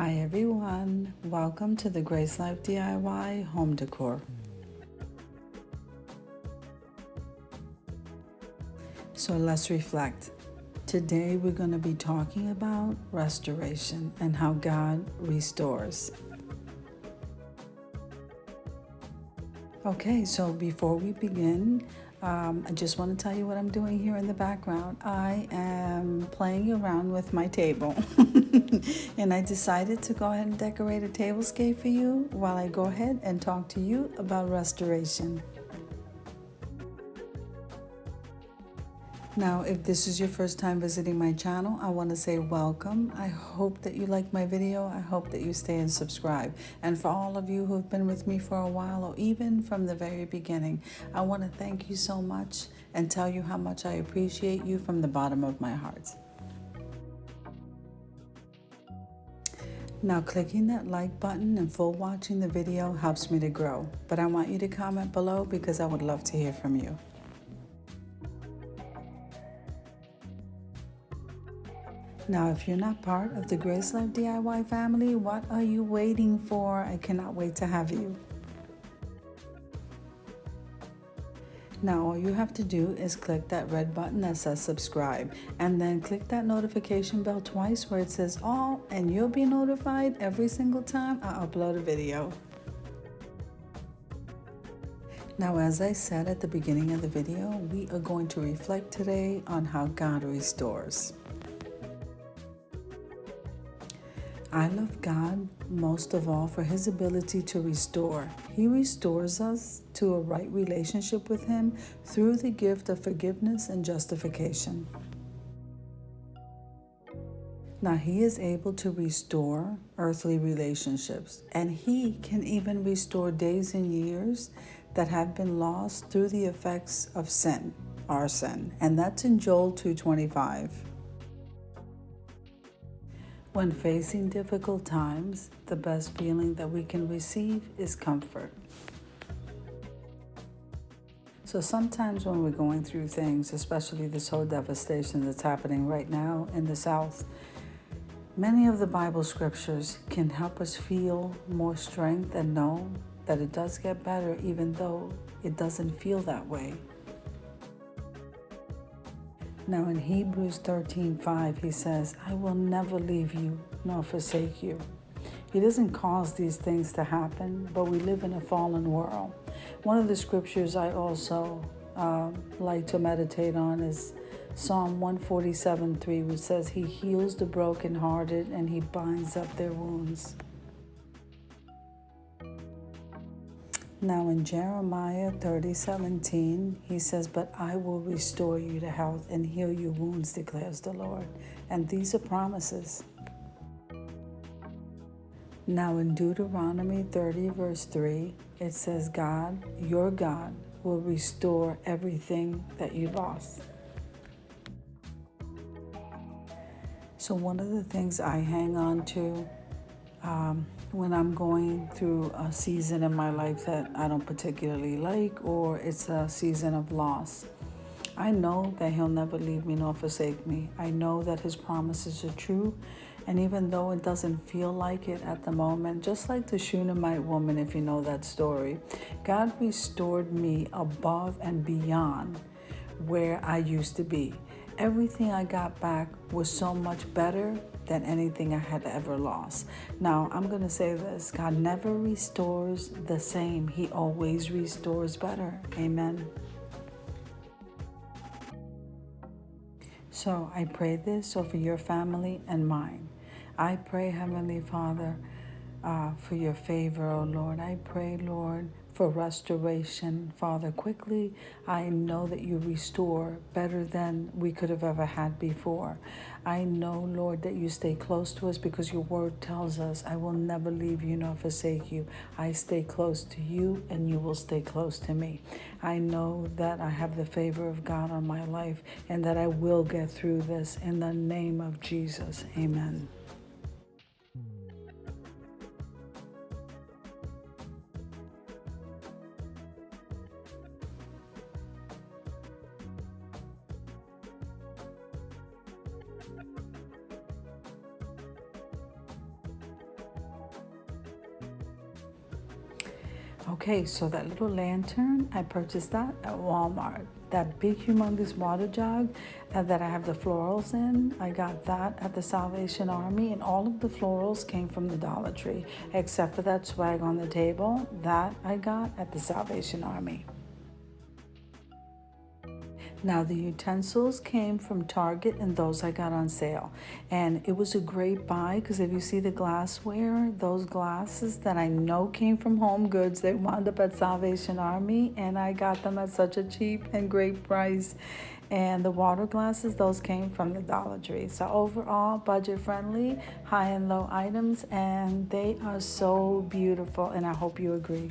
Hi everyone, welcome to the Grace Life DIY Home Decor. So let's reflect. Today we're going to be talking about restoration and how God restores. Okay, so before we begin, I just want to tell you what I'm doing here in the background. I am playing around with my table and I decided to go ahead and decorate a tablescape for you while I go ahead and talk to you about restoration. Now, if this is your first time visiting my channel, I want to say welcome. I hope that you like my video. I hope that you stay and subscribe. And for all of you who have been with me for a while or even from the very beginning, I want to thank you so much and tell you how much I appreciate you from the bottom of my heart. Now, clicking that like button and full watching the video helps me to grow. But I want you to comment below because I would love to hear from you. Now, if you're not part of the Grace Life DIY family, what are you waiting for? I cannot wait to have you. Now, all you have to do is click that red button that says subscribe, and then click that notification bell twice where it says all, and you'll be notified every single time I upload a video. Now, as I said at the beginning of the video, we are going to reflect today on how God restores. I love God most of all for His ability to restore. He restores us to a right relationship with Him through the gift of forgiveness and justification. Now, He is able to restore earthly relationships, and He can even restore days and years that have been lost through the effects of sin, our sin, and that's in Joel 2:25. When facing difficult times, the best feeling that we can receive is comfort. So sometimes when we're going through things, especially this whole devastation that's happening right now in the South, many of the Bible scriptures can help us feel more strength and know that it does get better even though it doesn't feel that way. Now in Hebrews 13:5, he says, I will never leave you nor forsake you. He doesn't cause these things to happen, but we live in a fallen world. One of the scriptures I also like to meditate on is Psalm 147:3, which says, He heals the brokenhearted and He binds up their wounds. Now in Jeremiah 30:17, he says, But I will restore you to health and heal your wounds, declares the Lord. And these are promises. Now in Deuteronomy 30:3, it says, God, your God, will restore everything that you lost. So one of the things I hang on to when I'm going through a season in my life that I don't particularly like, or it's a season of loss, I know that He'll never leave me nor forsake me. I know that His promises are true, and even though it doesn't feel like it at the moment, just like the Shunammite woman, if you know that story, God restored me above and beyond where I used to be. Everything I got back was so much better than anything I had ever lost. Now, I'm going to say this. God never restores the same. He always restores better. Amen. So I pray this over your family and mine. I pray, Heavenly Father, for your favor, oh Lord. I pray, Lord, for restoration, Father. Quickly, I know that you restore better than we could have ever had before. I know, Lord, that you stay close to us because your word tells us, I will never leave you nor forsake you. I stay close to you and you will stay close to me. I know that I have the favor of God on my life and that I will get through this in the name of Jesus. Amen. Okay, so that little lantern, I purchased that at Walmart. That big humongous water jug that I have the florals in, I got that at the Salvation Army, and all of the florals came from the Dollar Tree, except for that swag on the table that I got at the Salvation Army. Now the utensils came from Target, and those I got on sale. And it was a great buy because if you see the glassware, those glasses that I know came from Home Goods, they wound up at Salvation Army, and I got them at such a cheap and great price. And the water glasses, those came from the Dollar Tree. So overall, budget friendly, high and low items, and they are so beautiful, and I hope you agree.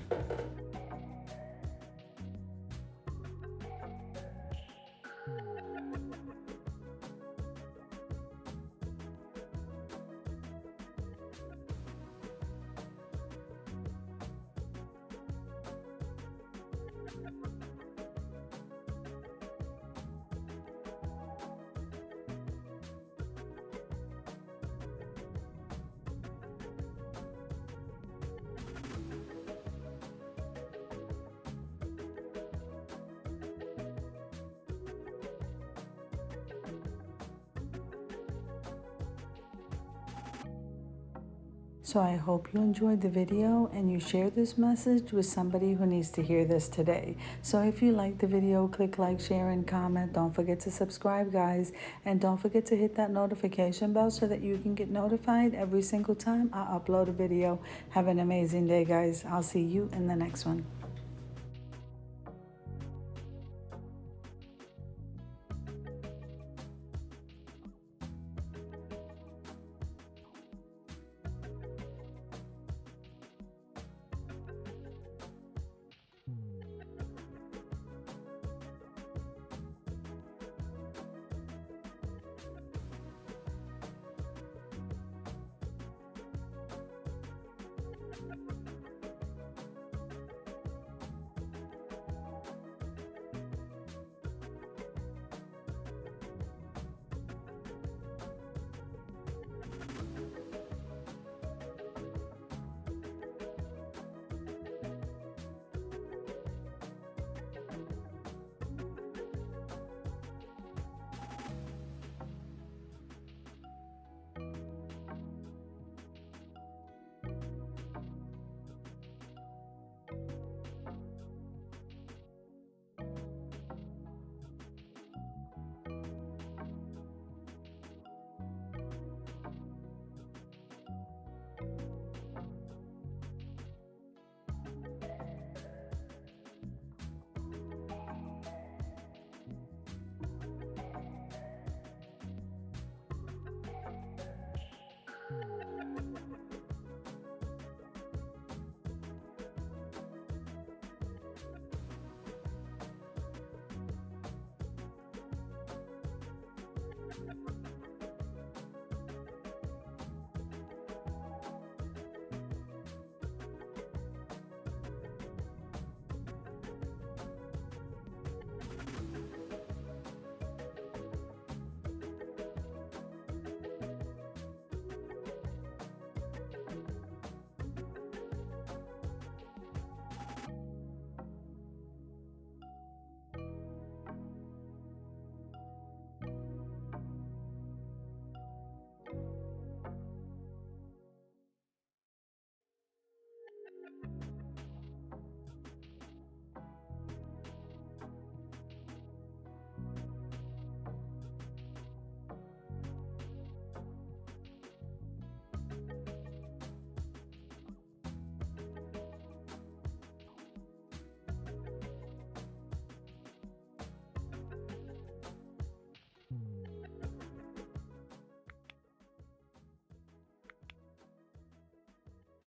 So I hope you enjoyed the video and you share this message with somebody who needs to hear this today. So if you like the video, click like, share, and comment. Don't forget to subscribe, guys. And don't forget to hit that notification bell so that you can get notified every single time I upload a video. Have an amazing day, guys. I'll see you in the next one.